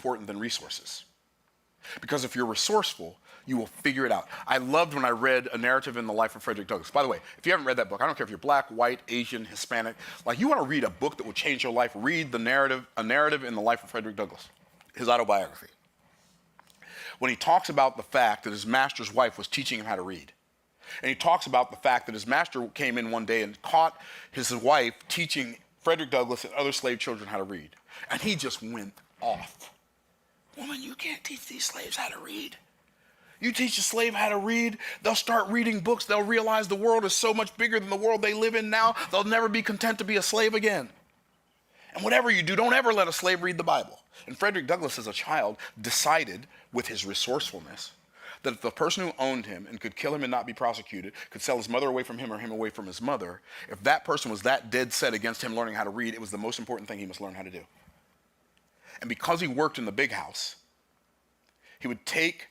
important than resources. Because if you're resourceful, you will figure it out. I loved when I read A Narrative in the Life of Frederick Douglass. By the way, if you haven't read that book, I don't care if you're black, white, Asian, Hispanic, like you want to read a book that will change your life, read A Narrative in the Life of Frederick Douglass, his autobiography. When he talks about the fact that his master's wife was teaching him how to read. And he talks about the fact that his master came in one day and caught his wife teaching Frederick Douglass and other slave children how to read. And he just went off. Woman, you can't teach these slaves how to read. You teach a slave how to read, they'll start reading books. They'll realize the world is so much bigger than the world they live in now. They'll never be content to be a slave again. And whatever you do, don't ever let a slave read the Bible. And Frederick Douglass, as a child, decided with his resourcefulness that if the person who owned him and could kill him and not be prosecuted, could sell his mother away from him or him away from his mother, if that person was that dead set against him learning how to read, it was the most important thing he must learn how to do. And because he worked in the big house, he would take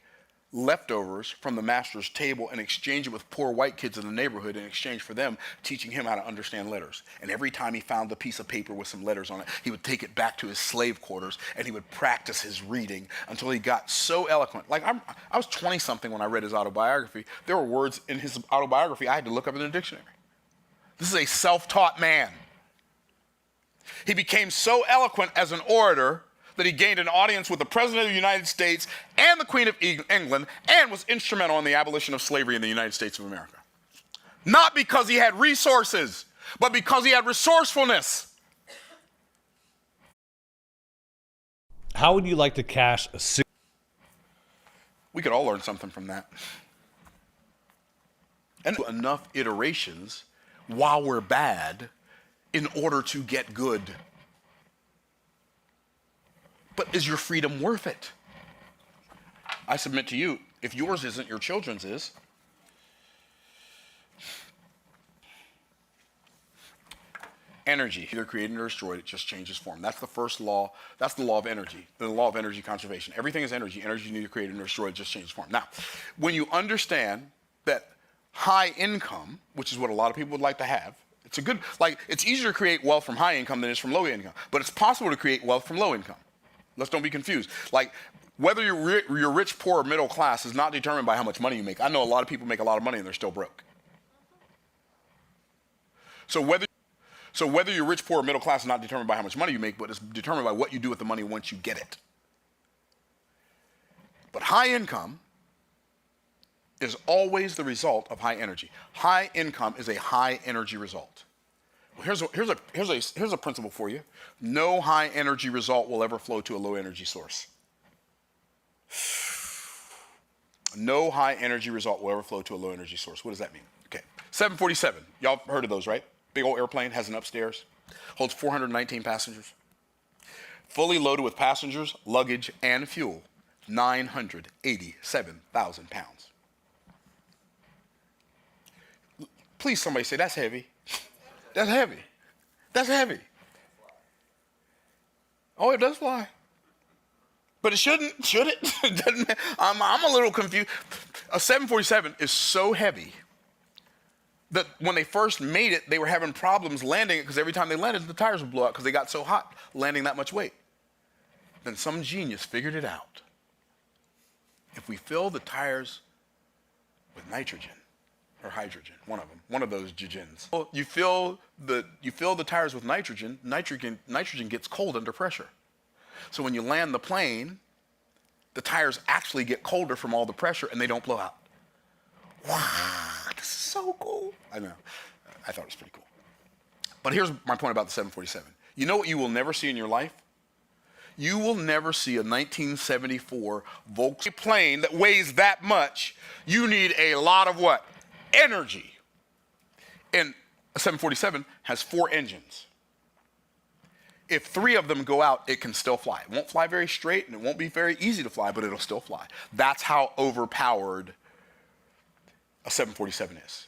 leftovers from the master's table and exchange it with poor white kids in the neighborhood in exchange for them teaching him how to understand letters. And every time he found a piece of paper with some letters on it, he would take it back to his slave quarters and he would practice his reading until he got so eloquent. Like I was 20-something when I read his autobiography. There were words in his autobiography I had to look up in the dictionary. This is a self-taught man. He became so eloquent as an orator that he gained an audience with the President of the United States and the Queen of England and was instrumental in the abolition of slavery in the United States of America. Not because he had resources, but because he had resourcefulness. How would you like to cash a We could all learn something from that. And enough iterations while we're bad in order to get good. But is your freedom worth it? I submit to you, if yours isn't, your children's is. Energy, either created or destroyed, it just changes form. That's the first law. That's the law of energy, the law of energy conservation. Everything is energy. Energy is neither created nor destroyed, it just changes form. Now, when you understand that high income, which is what a lot of people would like to have, it's a good, like, it's easier to create wealth from high income than it is from low income, but it's possible to create wealth from low income. Let's don't be confused. Like, whether you're rich, poor, or middle class is not determined by how much money you make. I know a lot of people make a lot of money and they're still broke. So whether you're rich, poor, or middle class is not determined by how much money you make, but it's determined by what you do with the money once you get it. But high income is always the result of high energy. High income is a high energy result. Well, here's a principle for you. No high energy result will ever flow to a low energy source. No high energy result will ever flow to a low energy source. What does that mean? Okay, 747. Y'all heard of those, right? Big old airplane, has an upstairs, holds 419 passengers. Fully loaded with passengers, luggage, and fuel, 987,000 pounds. Please, somebody say, that's heavy. That's heavy. That's heavy. Oh, it does fly. But it shouldn't, should it? I'm a little confused. A 747 is so heavy that when they first made it, they were having problems landing it because every time they landed, the tires would blow out because they got so hot landing that much weight. Then some genius figured it out. If we fill the tires with nitrogen, or hydrogen, one of those jijins. You fill the tires with nitrogen, nitrogen gets cold under pressure. So when you land the plane, the tires actually get colder from all the pressure and they don't blow out. Wow, this is so cool. I know, I thought it was pretty cool. But here's my point about the 747. You know what you will never see in your life? You will never see a 1974 Volkswagen plane that weighs that much. You need a lot of what? Energy. And a 747 has 4 engines. If 3 of them go out, it can still fly. It won't fly very straight and it won't be very easy to fly, but it'll still fly. That's how overpowered a 747 is.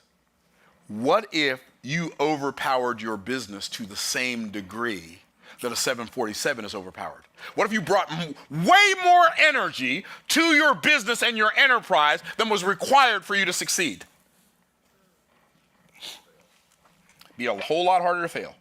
What if you overpowered your business to the same degree that a 747 is overpowered? What if you brought way more energy to your business and your enterprise than was required for you to succeed? Be a whole lot harder to fail.